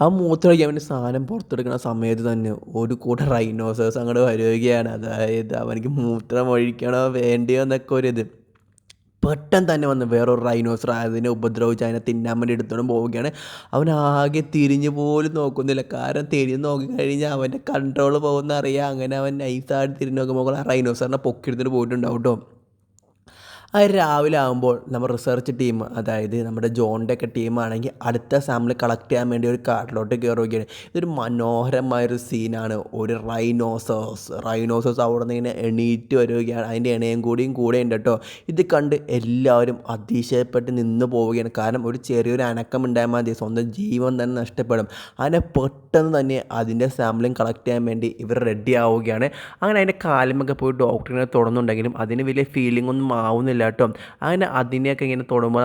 [SPEAKER 1] ആ മൂത്രമൊഴിക്കാൻ വേണ്ടി സാധനം പുറത്തെടുക്കുന്ന സമയത്ത് തന്നെ ഒരു കൂട്ടം റൈനോസേഴ്സ് അങ്ങോട്ട് വരികയാണ്. അതായത് അവനിക്ക് മൂത്രം ഒഴിക്കണോ വേണ്ടിയോ എന്നൊക്കെ ഒരിത്. പെട്ടെന്ന് തന്നെ വന്ന് വേറൊരു റൈനോസർ അതിനെ ഉപദ്രവിച്ച് അതിനെ തിന്നാൻ വേണ്ടി എടുത്തോണ്ട് പോവുകയാണ്. അവൻ ആകെ തിരിഞ്ഞു പോലും നോക്കുന്നില്ല. കാരണം തിരിഞ്ഞ് നോക്കിക്കഴിഞ്ഞാൽ അവൻ്റെ കൺട്രോൾ പോകുന്ന അറിയാം. അങ്ങനെ അവൻ നൈസായിട്ട് തിരിഞ്ഞ് നോക്കുമ്പോൾ ആ റൈനോസറിനെ പൊക്കിയെടുത്തിട്ട് പോയിട്ടുണ്ടാവും കേട്ടോ. അത് രാവിലെ ആകുമ്പോൾ നമ്മൾ റിസർച്ച് ടീം, അതായത് നമ്മുടെ ജോണിൻ്റെ ഒക്കെ ടീമാണെങ്കിൽ അടുത്ത സാമ്പിൾ കളക്ട് ചെയ്യാൻ വേണ്ടി ഒരു കാട്ടിലോട്ട് കയറുകയാണ്. ഇതൊരു മനോഹരമായൊരു സീനാണ്. ഒരു റൈനോസേഴ്സ് അവിടെ നിന്ന് ഇങ്ങനെ എണീറ്റ് വരികയാണ്. അതിൻ്റെ ഇണയും കൂടെ ഉണ്ട് കേട്ടോ. ഇത് കണ്ട് എല്ലാവരും അതിശയപ്പെട്ട് നിന്ന് പോവുകയാണ്. കാരണം ഒരു ചെറിയൊരു അനക്കം ഉണ്ടായാൽ മതി സ്വന്തം ജീവൻ തന്നെ നഷ്ടപ്പെടും. അതിനെ പെട്ടെന്ന് തന്നെ അതിൻ്റെ സാമ്പിളിങ് കളക്ട് ചെയ്യാൻ വേണ്ടി ഇവർ റെഡി ആവുകയാണ്. അങ്ങനെ അതിൻ്റെ കാലുമൊക്കെ പോയി ഡോക്ടറിനെ തുടർന്നുണ്ടെങ്കിലും അതിന് വലിയ ഫീലിംഗ് ഒന്നും ആവുന്നില്ല കേട്ടോ. അങ്ങനെ അതിനെയൊക്കെ ഇങ്ങനെ തൊടുമ്പോൾ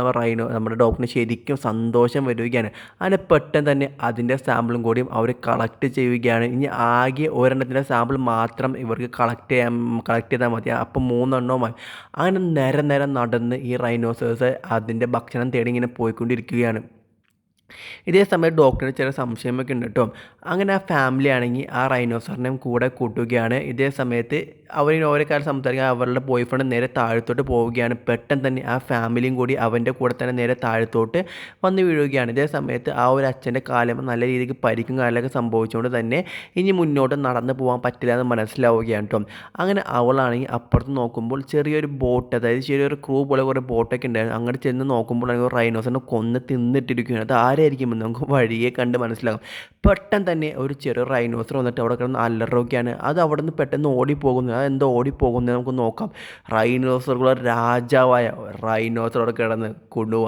[SPEAKER 1] നമ്മുടെ ഡോക്ടറിന് ശരിക്കും സന്തോഷം വരികയാണ്. അങ്ങനെ പെട്ടെന്ന് തന്നെ അതിൻ്റെ സാമ്പിളും കൂടിയും അവർ കളക്ട് ചെയ്യുകയാണ്. ഇനി ആകെ ഒരെണ്ണത്തിൻ്റെ സാമ്പിൾ മാത്രം ഇവർക്ക് കളക്ട് ചെയ്താൽ മതി. അപ്പം 3 എണ്ണവുമായി അങ്ങനെ നേരം നടന്ന് ഈ റൈനോസേഴ്സ് അതിൻ്റെ ഭക്ഷണം തേടി ഇങ്ങനെ പോയിക്കൊണ്ടിരിക്കുകയാണ്. ഇതേ സമയത്ത് ഡോക്ടറിന് ചില സംശയമൊക്കെ ഉണ്ട് കേട്ടോ. അങ്ങനെ ആ ഫാമിലി ആണെങ്കിൽ ആ റൈനോസറിനെയും കൂടെ കൂട്ടുകയാണ്. ഇതേ സമയത്ത് അവരിന് ഓരോ കാര്യം സംസാരിക്കാൻ അവരുടെ ബോയ് ഫ്രണ്ട് നേരെ താഴത്തോട്ട് പോവുകയാണ്. പെട്ടെന്ന് തന്നെ ആ ഫാമിലിയും കൂടി അവൻ്റെ കൂടെ തന്നെ നേരെ താഴത്തോട്ട് വന്ന് വീഴുകയാണ്. ഇതേ സമയത്ത് ആ ഒരു അച്ഛൻ്റെ കാലം നല്ല രീതിക്ക് പരിക്കും കാലമൊക്കെ സംഭവിച്ചുകൊണ്ട് തന്നെ ഇനി മുന്നോട്ട് നടന്നു പോകാൻ പറ്റില്ല എന്ന് മനസ്സിലാവുകയാണ് കേട്ടോ. അങ്ങനെ അവളാണെങ്കിൽ അപ്പുറത്ത് നോക്കുമ്പോൾ ചെറിയൊരു ബോട്ട്, അതായത് ചെറിയൊരു ക്രൂ പോലെ കുറേ ബോട്ടൊക്കെ ഉണ്ടായിരുന്നു. അങ്ങോട്ട് ചെന്ന് നോക്കുമ്പോഴാണെങ്കിൽ റൈനോസറിനെ കൊന്ന് തിന്നിട്ടിരിക്കുകയാണ്. അത് ആ ആരായിരിക്കുമെന്ന് നമുക്ക് വഴിയെ കണ്ട് മനസ്സിലാകും. പെട്ടെന്ന് തന്നെ ഒരു ചെറിയ റൈനോസർ വന്നിട്ട് അവിടെ കിടന്ന് അലറുകയാണ്. അത് അവിടെ നിന്ന് പെട്ടെന്ന് ഓടിപ്പോകുന്നു. അതെന്തോ ഓടിപ്പോകുന്നത് നമുക്ക് നോക്കാം. റൈനോസറുകളുടെ രാജാവായ റൈനോസർ അവിടെ കിടന്ന്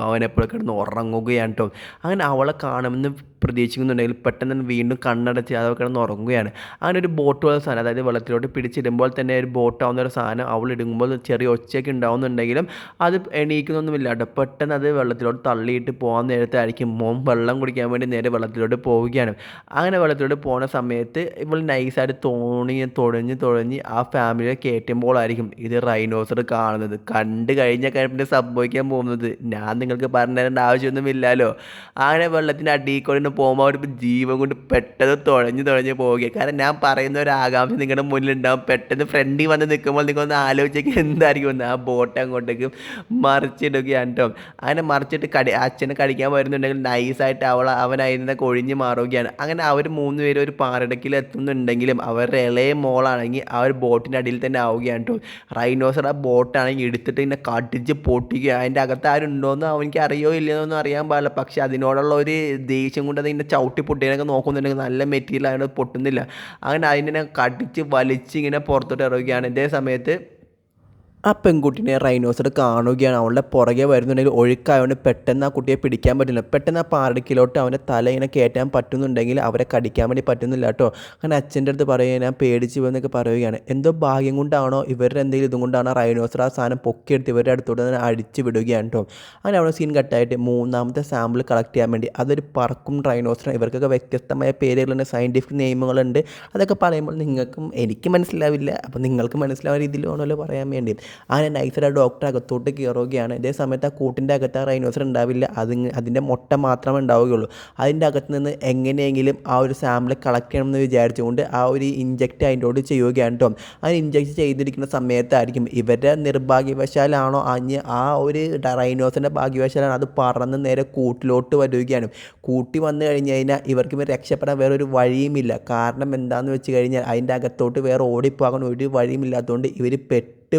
[SPEAKER 1] അവനെപ്പോഴും കിടന്ന് ഉറങ്ങുകയാണ് കേട്ടോ. അങ്ങനെ അവളെ കാണുമെന്ന് പ്രതീക്ഷിക്കുന്നുണ്ടെങ്കിൽ പെട്ടെന്ന് തന്നെ വീണ്ടും കണ്ണടച്ച് അത് കിടന്ന് ഉറങ്ങുകയാണ്. അങ്ങനെ ഒരു ബോട്ട് പോലെ സാധനം, അതായത് വെള്ളത്തിലോട്ട് പിടിച്ചിടുമ്പോൾ തന്നെ ഒരു ബോട്ടാവുന്ന ഒരു സാധനം അവൾ ഇടുമ്പോൾ ചെറിയ ഒച്ചയൊക്കെ ഉണ്ടാവുന്നുണ്ടെങ്കിലും അത് എണീക്കുന്നൊന്നുമില്ല കേട്ടോ. പെട്ടെന്ന് അത് വെള്ളത്തിലോട്ട് തള്ളിയിട്ട് പോകാൻ നേരത്തായിരിക്കും മോൻ വെള്ളം കുടിക്കാൻ വേണ്ടി നേരെ വെള്ളത്തിലോട്ട് പോവുകയാണ്. അങ്ങനെ വെള്ളത്തിലോട്ട് പോകുന്ന സമയത്ത് ഇവൾ നൈസായിട്ട് തുഴഞ്ഞ് ആ ഫാമിലിയെ കയറ്റുമ്പോഴായിരിക്കും ഇത് റൈനോസർ കാണുന്നത്. കണ്ടു കഴിഞ്ഞ പിന്നെ സംഭവിക്കാൻ പോകുന്നത് ഞാൻ നിങ്ങൾക്ക് പറഞ്ഞു തരേണ്ട ആവശ്യമൊന്നുമില്ലല്ലോ. അങ്ങനെ വെള്ളത്തിൻ്റെ അടിയിൽ കൂടെ പോകുമ്പോൾ അവർ ജീവൻ കൊണ്ട് പെട്ടെന്ന് തുഴഞ്ഞ് പോവുക. കാരണം ഞാൻ പറയുന്ന ഒരു ആകാംക്ഷ നിങ്ങളുടെ മുന്നിലുണ്ടാവും. പെട്ടെന്ന് ഫ്രണ്ടിൽ വന്ന് നിൽക്കുമ്പോൾ നിങ്ങളൊന്ന് ആലോചിച്ചേക്ക് എന്തായിരിക്കും എന്ന്. ആ ബോട്ട് അങ്ങോട്ടേക്ക് മറിച്ചിടുകയാണ് കേട്ടോ. അങ്ങനെ മറിച്ചിട്ട് അച്ഛനെ കടിക്കാൻ വരുന്നുണ്ടെങ്കിൽ നൈസായിട്ട് അവൻ അതിൽ നിന്നൊക്കെ ഒഴിഞ്ഞ് മാറുകയാണ്. അങ്ങനെ അവർ 3 പേരും ഒരു പാറടക്കിൽ എത്തുന്നുണ്ടെങ്കിലും അവരുടെ ഇളയ മോളാണെങ്കിൽ ആ ഒരു ബോട്ടിൻ്റെ അടിയിൽ തന്നെ ആവുകയാണ് കേട്ടോ. റൈനോസർ ആ ബോട്ടാണെങ്കിൽ എടുത്തിട്ട് ഇങ്ങനെ കടിച്ച് പൊട്ടിക്കുക. അതിൻ്റെ അകത്ത് ആരുണ്ടോയെന്ന് അവനിക്ക് അറിയോ ഇല്ലയെന്നൊന്നും അറിയാൻ പാടില്ല. പക്ഷേ അതിനോടുള്ള ഒരു ദേഷ്യം കൊണ്ട് അതിൻ്റെ ചവിട്ടി പൊട്ടിയതിനൊക്കെ നോക്കുന്നുണ്ടെങ്കിൽ നല്ല മെറ്റീരിയൽ ആയതുകൊണ്ട് പൊട്ടുന്നില്ല. അങ്ങനെ അതിനെ കടിച്ച് വലിച്ച് ഇങ്ങനെ പുറത്തോട്ട് ഇറങ്ങുകയാണ്. ഇതേ സമയത്ത് ആ പെൺകുട്ടീനെ റൈനോസർ കാണുകയാണ്. അവളുടെ പുറകെ വരുന്നുണ്ടെങ്കിൽ ഒഴുക്കായതുകൊണ്ട് പെട്ടെന്ന് ആ കുട്ടിയെ പിടിക്കാൻ പറ്റില്ല. പെട്ടെന്ന് ആ പാറടിക്കിലോട്ട് അവൻ്റെ തല ഇങ്ങനെ കയറ്റാൻ പറ്റുന്നുണ്ടെങ്കിൽ അവരെ കടിക്കാൻ വേണ്ടി പറ്റുന്നില്ല കേട്ടോ. അങ്ങനെ അച്ഛൻ്റെ അടുത്ത് പറയുക, ഞാൻ പേടിച്ച് പോയെന്നൊക്കെ പറയുകയാണ്. എന്തോ ഭാഗ്യം കൊണ്ടാണോ ഇവരുടെ എന്തെങ്കിലും ഇതും കൊണ്ടാണോ റൈനോസർ ആ സാധനം പൊക്കിയെടുത്ത് ഇവരുടെ അടുത്തോട്ട് തന്നെ അടിച്ച് വിടുകയാണ് കേട്ടോ. അങ്ങനെ അവിടെ സീൻ കട്ടായിട്ട് 3ാമത്തെ സാമ്പിൾ കളക്ട് ചെയ്യാൻ വേണ്ടി അതൊരു പറക്കും റൈനോസർ. ഇവർക്കൊക്കെ വ്യത്യസ്തമായ പേരുകളുണ്ട്, സയൻറ്റിഫിക് നെയിമുകളുണ്ട്. അതൊക്കെ പറയുമ്പോൾ നിങ്ങൾക്കും എനിക്ക് മനസ്സിലാവില്ല, അപ്പോൾ നിങ്ങൾക്ക് മനസ്സിലാവുന്ന രീതിയിൽ വേണമല്ലോ പറയാൻ വേണ്ടി. അങ്ങനെ നൈസായിട്ട് ഡോക്ടർ അകത്തോട്ട് കയറുകയാണ്. ഇതേ സമയത്ത് ആ കൂട്ടിൻ്റെ അകത്ത് ആ റൈനോസർ ഉണ്ടാവില്ല, അതിൻ്റെ മുട്ട മാത്രമേ ഉണ്ടാവുകയുള്ളൂ. അതിൻ്റെ അകത്ത് നിന്ന് എങ്ങനെയെങ്കിലും ആ ഒരു സാമ്പിൾ കളക്ട് ചെയ്യണമെന്ന് വിചാരിച്ചുകൊണ്ട് ആ ഒരു ഇഞ്ചക്റ്റ് അതിൻ്റെ ചെയ്യുകയാണ് കേട്ടോ. അങ്ങനെ ഇഞ്ചക്റ്റ് ചെയ്തിരിക്കുന്ന സമയത്തായിരിക്കും ഇവരുടെ നിർഭാഗ്യവശാലാണോ ആ ഒരു റൈനോസറിൻ്റെ ഭാഗ്യവശാലാണ് അത് പറന്ന് നേരെ കൂട്ടിലോട്ട് വരികയാണ്. കൂട്ടി വന്നു കഴിഞ്ഞ് കഴിഞ്ഞാൽ ഇവർക്ക് രക്ഷപ്പെടാൻ വേറൊരു വഴിയുമില്ല. കാരണം എന്താണെന്ന് വെച്ച് കഴിഞ്ഞാൽ അതിൻ്റെ അകത്തോട്ട് വേറെ ഓടിപ്പോകാൻ ഒരു വഴിയുമില്ലാത്തതുകൊണ്ട് ഇവർ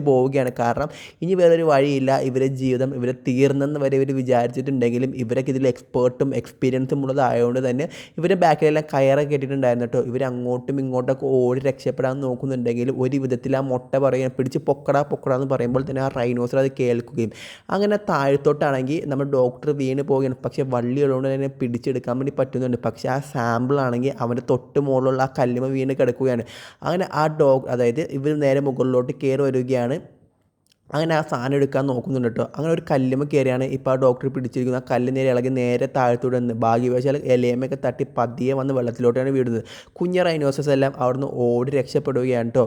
[SPEAKER 1] പോവുകയാണ്. കാരണം ഇനി വേറൊരു വഴിയില്ല, ഇവരുടെ ജീവിതം ഇവരെ തീർന്നെന്ന് വരെ ഇവർ വിചാരിച്ചിട്ടുണ്ടെങ്കിലും ഇവരൊക്കെ ഇതിൽ എക്സ്പേർട്ടും എക്സ്പീരിയൻസും ഉള്ളതായതുകൊണ്ട് തന്നെ ഇവരുടെ ബാക്കിലെല്ലാം കയറൊക്കെ കെട്ടിയിട്ടുണ്ടായിരുന്നു കേട്ടോ. ഇവർ അങ്ങോട്ടും ഇങ്ങോട്ടൊക്കെ ഓടി രക്ഷപ്പെടാൻ നോക്കുന്നുണ്ടെങ്കിലും ഒരു വിധത്തിൽ ആ മുട്ട പറയുക പിടിച്ച് പൊക്കടാ എന്ന് പറയുമ്പോൾ തന്നെ ആ റൈനോസർ അത് കേൾക്കുകയും അങ്ങനെ താഴത്തോട്ടാണെങ്കിൽ നമ്മൾ ഡോക്ടർ വീണ് പോവുകയാണ്. പക്ഷേ വള്ളിയുള്ളതുകൊണ്ട് തന്നെ പിടിച്ചെടുക്കാൻ വേണ്ടി പറ്റുന്നുണ്ട്. പക്ഷേ ആ സാമ്പിളാണെങ്കിൽ അവൻ്റെ തൊട്ട് മുകളിലുള്ള ആ കല്ലുമ വീണ് കിടക്കുകയാണ്. അങ്ങനെ ആ അതായത് ഇവർ നേരെ മുകളിലോട്ട് കയറി വരികയാണ്. അങ്ങനെ ആ സാധനം എടുക്കാൻ നോക്കുന്നുണ്ട് കേട്ടോ. അങ്ങനെ ഒരു കല്ലുമ്മ കയറിയാണ് ഇപ്പോൾ ആ ഡോക്ടർ പിടിച്ചിരിക്കുന്നത്. ആ കല്ല് നേരെ ഇളകി നേരെ താഴത്തോട്ട് വന്ന് ഭാഗ്യവശാൽ ഇലയമൊക്കെ തട്ടി പതിയെ വന്ന് വെള്ളത്തിലോട്ടാണ് വീടുന്നത്. കുഞ്ഞ റൈനോസസ് എല്ലാം അവിടുന്ന് ഓടി രക്ഷപ്പെടുകയാണ് കേട്ടോ.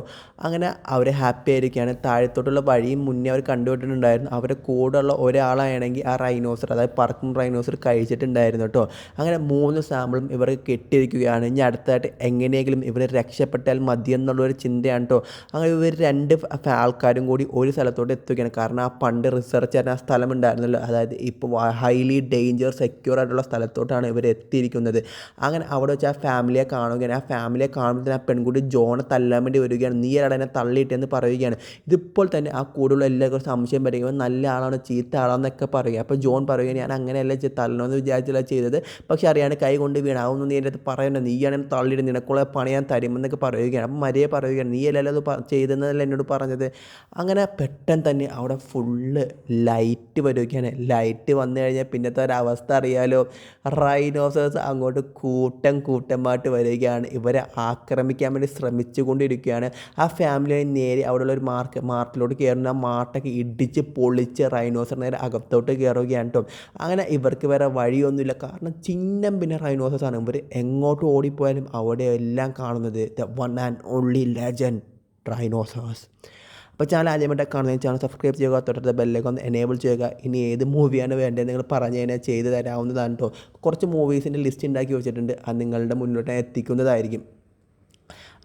[SPEAKER 1] അങ്ങനെ അവർ ഹാപ്പി ആയിരിക്കുകയാണ്. താഴത്തോട്ടുള്ള വഴിയും മുന്നേ അവർ കണ്ടുപിട്ടിട്ടുണ്ടായിരുന്നു. അവരുടെ കൂടെയുള്ള ഒരാളാണെങ്കിൽ ആ റൈനോസർ, അതായത് പറക്കും റൈനോസർ കഴിച്ചിട്ടുണ്ടായിരുന്നു കേട്ടോ. അങ്ങനെ 3 സാമ്പിളും ഇവർക്ക് കെട്ടിയിരിക്കുകയാണ്. ഇനി അടുത്തായിട്ട് എങ്ങനെയെങ്കിലും ഇവർ രക്ഷപ്പെട്ടാൽ മതി എന്നുള്ളൊരു ചിന്തയാണ് കേട്ടോ. അങ്ങനെ ഇവർ 2 ആൾക്കാരും കൂടി ഒരു സ്ഥലത്തോട്ട് എത്തുകയാണ്. കാരണം ആ പണ്ട് റിസർച്ച് ചെയ്യുന്ന ആ സ്ഥലം ഉണ്ടായിരുന്നല്ലോ, അതായത് ഇപ്പോൾ ഹൈലി ഡേഞ്ചർ സെക്യൂർ ആയിട്ടുള്ള സ്ഥലത്തോട്ടാണ് ഇവർ എത്തിയിരിക്കുന്നത്. അങ്ങനെ അവിടെ വെച്ച് ആ ഫാമിലിയെ കാണുകയാണ്. ആ ഫാമിലിയെ കാണുമ്പോൾ ആ പെൺകുട്ടി ജോണെ തല്ലാൻ വേണ്ടി വരികയാണ്. നീ ആടെ എന്നെ തള്ളിയിട്ടെന്ന് പറയുകയാണ്. ഇതിപ്പോൾ തന്നെ ആ കൂടുള്ള എല്ലാവർക്കും സംശയം പറയുക, നല്ല ആളാണ് ചീത്ത ആളാണെന്നൊക്കെ പറയുക. അപ്പോൾ ജോൺ പറയുക, ഞാൻ അങ്ങനെയല്ല തള്ളണമെന്ന് വിചാരിച്ചല്ല ചെയ്തത്, പക്ഷേ അറിയാണ്ട് കൈ കൊണ്ട് വീണ, അതൊന്നും നീ എൻ്റെ അടുത്ത് പറയണ്ട, നീയാണ് എന്നെ തള്ളിയിട്ട് നിനക്കുള്ള പണി ഞാൻ തരുമെന്നൊക്കെ പറയുകയാണ്. അപ്പം മരിയെ പറയുകയാണ്, നീ അല്ലല്ലോ അത് ചെയ്തെന്നല്ല എന്നോട് പറഞ്ഞത്. അങ്ങനെ പെട്ടെന്ന് തന്നെ അവിടെ ഫുള്ള് ലൈറ്റ് വരികയാണ്. ലൈറ്റ് വന്നു കഴിഞ്ഞാൽ പിന്നത്തെ ഒരവസ്ഥ അറിയാലോ. റൈനോസേഴ്സ് അങ്ങോട്ട് കൂട്ടമായിട്ട് വരികയാണ്. ഇവരെ ആക്രമിക്കാൻ വേണ്ടി ശ്രമിച്ചു കൊണ്ടിരിക്കുകയാണ്. ആ ഫാമിലി നേരെ അവിടെയുള്ള ഒരു മാർട്ടിലോട്ട് കയറുന്ന ആ മാർട്ടൊക്കെ ഇടിച്ച് പൊളിച്ച് റൈനോസർ നേരെ അകത്തോട്ട് കയറുകയാണ് കേട്ടോ. അങ്ങനെ ഇവർക്ക് വേറെ വഴിയൊന്നുമില്ല. കാരണം ചിഹ്നം പിന്നെ റൈനോസേഴ്സാണ്. ഇവർ എങ്ങോട്ട് ഓടിപ്പോയാലും അവിടെ എല്ലാം കാണുന്നത് the one and only legend rhinoceros. അപ്പോൾ ചാനൽ ആദ്യമായിട്ട് കാണുന്ന ചാനൽ സബ്സ്ക്രൈബ് ചെയ്യുക, തൊട്ടടുത്ത ബെല്ലൈക്കൺ ഒന്ന് എനേബിൾ ചെയ്യുക. ഇനി ഏത് മൂവിയാണ് വേണ്ടത് നിങ്ങൾ പറഞ്ഞു കഴിഞ്ഞാൽ ചെയ്ത് തരാവുന്നതാണ് കേട്ടോ. കുറച്ച് മൂവീസിൻ്റെ ലിസ്റ്റ് ഉണ്ടാക്കി വെച്ചിട്ടുണ്ട്, അത് നിങ്ങളുടെ മുന്നോട്ട് എത്തിക്കുന്നതായിരിക്കും.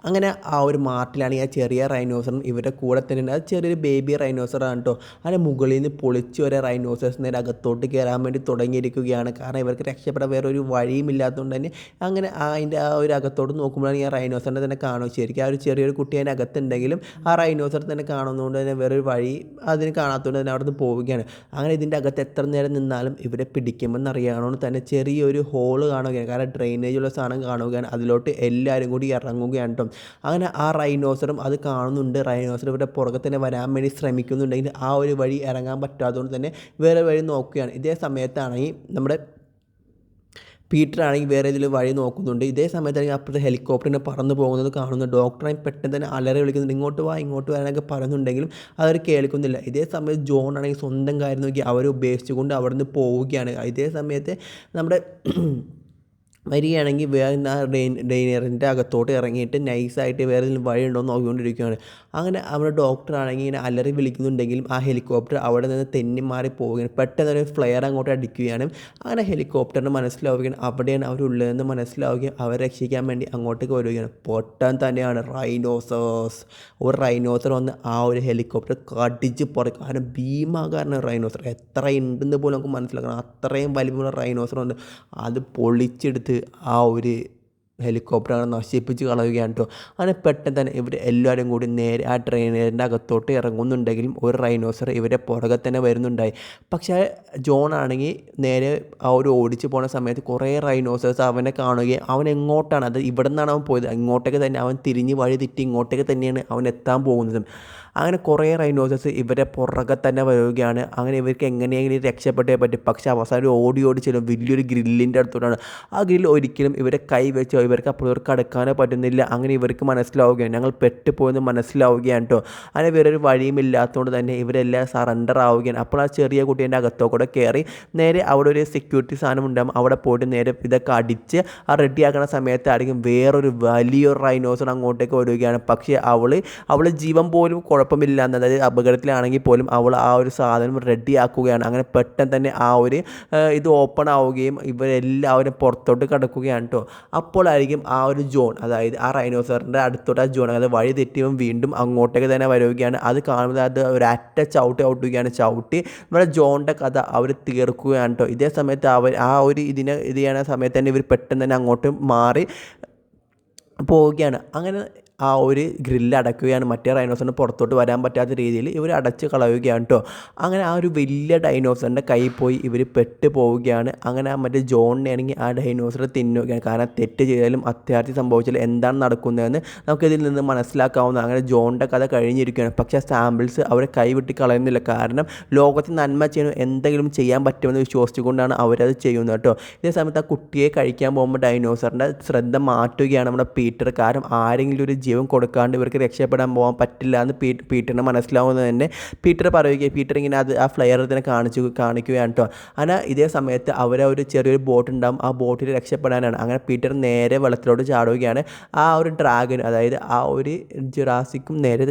[SPEAKER 1] അങ്ങനെ ആ ഒരു മാർട്ടിലാണെങ്കിൽ ആ ചെറിയ റൈനോസറും ഇവരുടെ കൂടെ തന്നെ ഉണ്ട്. അത് ചെറിയൊരു ബേബി റൈനോസറാണ് കേട്ടോ. അതിൻ്റെ മുകളിൽ നിന്ന് പൊളിച്ച് വരെ റൈനോസേഴ്സ് നേരെ അകത്തോട്ട് കയറാൻ വേണ്ടി തുടങ്ങിയിരിക്കുകയാണ്. കാരണം ഇവർക്ക് രക്ഷപ്പെടാൻ വേറെ ഒരു വഴിയും ഇല്ലാത്തതുകൊണ്ട് തന്നെ അങ്ങനെ അതിൻ്റെ ആ ഒരു അകത്തോട്ട് നോക്കുമ്പോഴാണ് ഈ റൈനോസറിനെ തന്നെ കാണും. ശരിക്കും ആ ഒരു ചെറിയൊരു കുട്ടി അതിൻ്റെ അകത്തുണ്ടെങ്കിലും ആ റൈനോസർ തന്നെ കാണുന്നതുകൊണ്ട് തന്നെ വേറൊരു വഴി അതിന് കാണാത്തതുകൊണ്ട് തന്നെ അവിടെ നിന്ന് പോവുകയാണ്. അങ്ങനെ ഇതിൻ്റെ അകത്ത് എത്ര നേരം നിന്നാലും ഇവരെ പിടിക്കുമെന്ന് അറിയാവുന്നതുകൊണ്ട് തന്നെ ചെറിയൊരു ഹോള് കാണുകയാണ്. കാരണം ഡ്രെയിനേജുള്ള സാധനം കാണുകയാണ്. അതിലോട്ട് എല്ലാവരും കൂടി ഇറങ്ങുകയാണ് കേട്ടോ. അങ്ങനെ ആ റൈനോസറും അത് കാണുന്നുണ്ട്. റൈനോസർ ഇവരുടെ പുറകെ തന്നെ വരാൻ വേണ്ടി ശ്രമിക്കുന്നുണ്ടെങ്കിൽ ആ ഒരു വഴി ഇറങ്ങാൻ പറ്റാത്തതുകൊണ്ട് തന്നെ വേറെ വഴി നോക്കുകയാണ്. ഇതേ സമയത്താണെങ്കിൽ നമ്മുടെ പീറ്റർ ആണെങ്കിൽ വേറെ ഇതിൽ വഴി നോക്കുന്നുണ്ട്. ഇതേ സമയത്താണെങ്കിൽ അപ്പുറത്തെ ഹെലികോപ്റ്ററിനെ പറന്ന് പോകുന്നത് കാണുന്നു. ഡോക്ടറായി പെട്ടെന്ന് തന്നെ അലറി വിളിക്കുന്നുണ്ട്, ഇങ്ങോട്ട് വരാനൊക്കെ പറയുന്നുണ്ടെങ്കിലും അവർ കേൾക്കുന്നില്ല. ഇതേ സമയത്ത് ജോൺ ആണെങ്കിൽ സ്വന്തം കാര്യം നോക്കി അവരെ ഉപേക്ഷിച്ചുകൊണ്ട് അവിടെ നിന്ന് പോവുകയാണ്. ഇതേ സമയത്ത് നമ്മുടെ വരികയാണെങ്കിൽ വേറെ ആ ഡൈനറിൻ്റെ അകത്തോട്ട് ഇറങ്ങിയിട്ട് നൈസായിട്ട് വേറെ എന്തെങ്കിലും വഴിയുണ്ടോ എന്ന് നോക്കിക്കൊണ്ടിരിക്കുകയാണ്. അങ്ങനെ അവിടെ ഡോക്ടറാണെങ്കിൽ ഇങ്ങനെ അലറി വിളിക്കുന്നുണ്ടെങ്കിലും ആ ഹെലികോപ്റ്റർ അവിടെ നിന്ന് തെന്നി മാറി പോവുകയാണ്. പെട്ടെന്ന് ഒരു ഫ്ലെയർ അങ്ങോട്ട് അടിക്കുകയാണ്. അങ്ങനെ ഹെലികോപ്റ്ററിന് മനസ്സിലാവുകയാണ് അവിടെയാണ് അവരുള്ളതെന്ന് മനസ്സിലാവുകയും അവരെ രക്ഷിക്കാൻ വേണ്ടി അങ്ങോട്ടേക്ക് വരികയാണ്. പൊട്ടാൻ തന്നെയാണ് ഒരു റൈനോസർ വന്ന് ആ ഒരു ഹെലികോപ്റ്റർ കടിച്ച് പുറക്കും. കാരണം ഭീമാകാരനാണ് റൈനോസർ. എത്ര ഉണ്ടെന്ന് പോലും നമുക്ക് മനസ്സിലാക്കണം. അത്രയും വലിപ്പമുള്ള റൈനോസർ വന്ന് അത് പൊളിച്ചെടുത്ത് ആ ഒരു ഹെലികോപ്റ്റർ അങ്ങനെ നശിപ്പിച്ച് കളയുകയാണ് കേട്ടോ. അങ്ങനെ പെട്ടെന്ന് തന്നെ ഇവർ എല്ലാവരും കൂടി നേരെ ആ ട്രെയിനറിൻ്റെ അകത്തോട്ട് ഇറങ്ങുന്നുണ്ടെങ്കിലും ഒരു റൈനോസർ ഇവരെ പുറകെ തന്നെ വരുന്നുണ്ടായി. പക്ഷേ ജോൺ ആണെങ്കിൽ നേരെ ആ ഒരു ഓടിച്ച് പോകുന്ന സമയത്ത് കുറേ റൈനോസേഴ്സ് അവനെ കാണുകയും അവൻ എങ്ങോട്ടാണ്, അത് ഇവിടെ നിന്നാണ് അവൻ പോയത്, ഇങ്ങോട്ടേക്ക് തന്നെ അവൻ തിരിഞ്ഞ് വഴി തെറ്റി ഇങ്ങോട്ടേക്ക് തന്നെയാണ് അവൻ എത്താൻ പോകുന്നത്. അങ്ങനെ കുറേ റൈനോസേഴ്സ് ഇവരെ പുറകെ തന്നെ വരികയാണ്. അങ്ങനെ ഇവർക്ക് എങ്ങനെയെങ്കിലും രക്ഷപ്പെട്ടേ പറ്റും. പക്ഷേ അവസാനം ഓടി ചെല്ലും വലിയൊരു ഗ്രില്ലിൻ്റെ അടുത്തോട്ടാണ്. ആ ഗ്രില്ല് ഒരിക്കലും ഇവരെ കൈ വെച്ചോ ഇവർക്ക് അപ്പോൾ ഇവർക്ക് അടുക്കാനോ പറ്റുന്നില്ല. അങ്ങനെ ഇവർക്ക് മനസ്സിലാവുകയാണ് ഞങ്ങൾ പെട്ടുപോയെന്ന് മനസ്സിലാവുകയാണ് കേട്ടോ. അങ്ങനെ വേറൊരു വഴിയും ഇല്ലാത്തതുകൊണ്ട് തന്നെ ഇവരെല്ലാം സറണ്ടർ ആവുകയാണ്. അപ്പോൾ ആ ചെറിയ കുട്ടീൻ്റെ അകത്തോ കൂടെ കയറി നേരെ അവിടെ ഒരു സെക്യൂരിറ്റി സാധനം ഉണ്ടാകും. അവിടെ പോയിട്ട് നേരെ ഇതൊക്കെ അടിച്ച് ആ റെഡിയാക്കുന്ന സമയത്തായിരിക്കും വേറൊരു വലിയൊരു റൈനോസർ അങ്ങോട്ടേക്ക് വരികയാണ്. പക്ഷേ അവൾ ജീവൻ പോലും കുഴപ്പമില്ല എന്ന്, അതായത് അപകടത്തിലാണെങ്കിൽ പോലും അവൾ ആ ഒരു സാധനം റെഡിയാക്കുകയാണ്. അങ്ങനെ പെട്ടെന്ന് തന്നെ ആ ഒരു ഇത് ഓപ്പൺ ആവുകയും ഇവരെല്ലാവരും പുറത്തോട്ട് കിടക്കുകയാണ് കേട്ടോ. അപ്പോഴായിരിക്കും ആ ഒരു ജോൺ, അതായത് ആ റൈനോസറിൻ്റെ അടുത്തോട്ട് ആ ജോൺ അതായത് വഴി തെറ്റിയും വീണ്ടും അങ്ങോട്ടേക്ക് തന്നെ വരികയാണ്. അത് കാണുമ്പോൾ അത് ഒരറ്റ ചവിട്ടുകയാണ്. ചവിട്ടി നമ്മുടെ ജോണിൻ്റെ കഥ അവർ തീർക്കുകയാണ് കേട്ടോ. ഇതേ സമയത്ത് അവർ ആ ഒരു ഇത് ചെയ്യുന്ന സമയത്ത് തന്നെ ഇവർ പെട്ടെന്ന് തന്നെ അങ്ങോട്ട് മാറി പോവുകയാണ്. അങ്ങനെ ആ ഒരു ഗ്രില്ല് അടയ്ക്കുകയാണ്. മറ്റേ റൈനോസറിന് പുറത്തോട്ട് വരാൻ പറ്റാത്ത രീതിയിൽ ഇവർ അടച്ച് കളയുകയാണ് കേട്ടോ. അങ്ങനെ ആ ഒരു വലിയ ഡൈനോസറിൻ്റെ കയ്യിൽ പോയി ഇവർ പെട്ട് പോവുകയാണ്. അങ്ങനെ ആ മറ്റേ ജോണിനെ ആണെങ്കിൽ ആ ഡൈനോസർ തിന്നുകയാണ്. കാരണം തെറ്റ് ചെയ്താലും അത്യാർത്ഥി സംഭവിച്ചാലും എന്താണ് നടക്കുന്നതെന്ന് നമുക്കിതിൽ നിന്ന് മനസ്സിലാക്കാവുന്ന. അങ്ങനെ ജോണിൻ്റെ കഥ കഴിഞ്ഞിരിക്കുകയാണ്. പക്ഷേ സാമ്പിൾസ് അവരെ കൈവിട്ട് കളയുന്നില്ല. കാരണം ലോകത്തിൽ നന്മ ചെയ്യണം, എന്തെങ്കിലും ചെയ്യാൻ പറ്റുമെന്ന് വിശ്വസിച്ചുകൊണ്ടാണ് അവരത് ചെയ്യുന്നത് കേട്ടോ. ഇതേ സമയത്ത് ആ കുട്ടിയെ കഴിക്കാൻ പോകുമ്പോൾ ഡൈനോസറിൻ്റെ ശ്രദ്ധ മാറ്റുകയാണ് നമ്മുടെ പീറ്റർ. കാരണം ആരെങ്കിലും ഒരു ജീവൻ കൊടുക്കാണ്ട് ഇവർക്ക് രക്ഷപ്പെടാൻ പോകാൻ പറ്റില്ല എന്ന് പീറ്ററിന് മനസ്സിലാവുന്നത് തന്നെ പീറ്റർ പറയുകയും പീറ്റർ ഇങ്ങനെ അത് ആ ഫ്ലെയർ തന്നെ കാണിക്കുകയാണ് കേട്ടോ. അങ്ങനെ ഇതേ സമയത്ത് ഒരു ചെറിയൊരു ബോട്ട് ഉണ്ടാകും. ആ ബോട്ടിൽ രക്ഷപ്പെടാനാണ്. അങ്ങനെ പീറ്റർ നേരെ വെള്ളത്തിലോട്ട് ചാടുകയാണ്. ആ ഒരു ഡ്രാഗൻ, അതായത് ആ ഒരു ജിറാസിക്കും നേരെ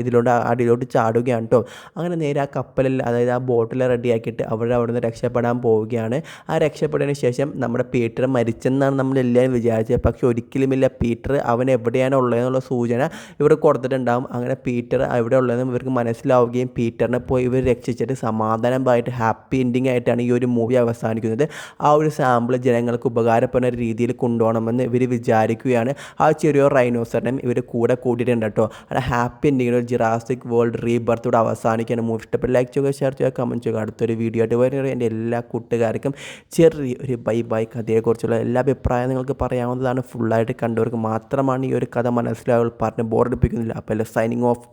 [SPEAKER 1] ഇതിലോട്ട് അടിയിലോട്ട് ചാടുകയാണ് കേട്ടോ. അങ്ങനെ നേരെ ആ കപ്പലിൽ, അതായത് ആ ബോട്ടിൽ റെഡിയാക്കിയിട്ട് അവിടെ നിന്ന് രക്ഷപ്പെടാൻ പോവുകയാണ്. ആ രക്ഷപ്പെട്ടതിന് ശേഷം നമ്മുടെ പീറ്റർ മരിച്ചെന്നാണ് നമ്മളെല്ലാവരും വിചാരിച്ചത്. പക്ഷെ ഒരിക്കലുമില്ല. പീറ്റർ അവൻ എവിടെയാണ് ഉള്ളതെന്നുള്ള സൂചന ഇവർ കൊടുത്തിട്ടുണ്ടാകും. അങ്ങനെ പീറ്റർ എവിടെ ഉള്ളതെന്ന് ഇവർക്ക് മനസ്സിലാവുകയും പീറ്ററിനെ പോയി ഇവർ രക്ഷിച്ചിട്ട് സമാധാനമായിട്ട് ഹാപ്പി എൻഡിങ് ആയിട്ടാണ് ഈ ഒരു മൂവി അവസാനിക്കുന്നത്. ആ ഒരു സാമ്പിൾ ജനങ്ങൾക്ക് ഉപകാരപ്പെടുന്ന രീതിയിൽ കൊണ്ടുപോകണമെന്ന് ഇവർ വിചാരിക്കുകയാണ്. ആ ചെറിയ റൈനോസറിനെയും ഇവർ കൂടെ കൂട്ടിയിട്ടുണ്ട് കേട്ടോ. അങ്ങനെ ഹാപ്പി എൻഡിങ്ങിൽ ജിറാസിക് വേൾഡ് റീബർത്തോടെ അവസാനിക്കുകയാണ്. മൂവി ഇഷ്ടപ്പെട്ട് ലൈക്ക് ചെയ്യുക, ഷെയർ ചെയ്യുക, കമൻറ്റ് ചെയ്യുക. അടുത്തൊരു വീഡിയോ ആയിട്ട് വരുന്നത് എൻ്റെ എല്ലാ കൂട്ടുകാർക്കും ചെറിയൊരു ബൈ കഥയെക്കുറിച്ചുള്ള എല്ലാ അഭിപ്രായം നിങ്ങൾക്ക് പറയാവുന്നതാണ്. ഫുള്ളായിട്ട് കണ്ടവർക്ക് മാത്രമാണ് ഈ ഒരു കഥ മനസ്സിലാവുക. പറഞ്ഞ് ബോറടിപ്പിക്കുന്നില്ല. അപ്പോൾ സൈനിങ് ഓഫ്.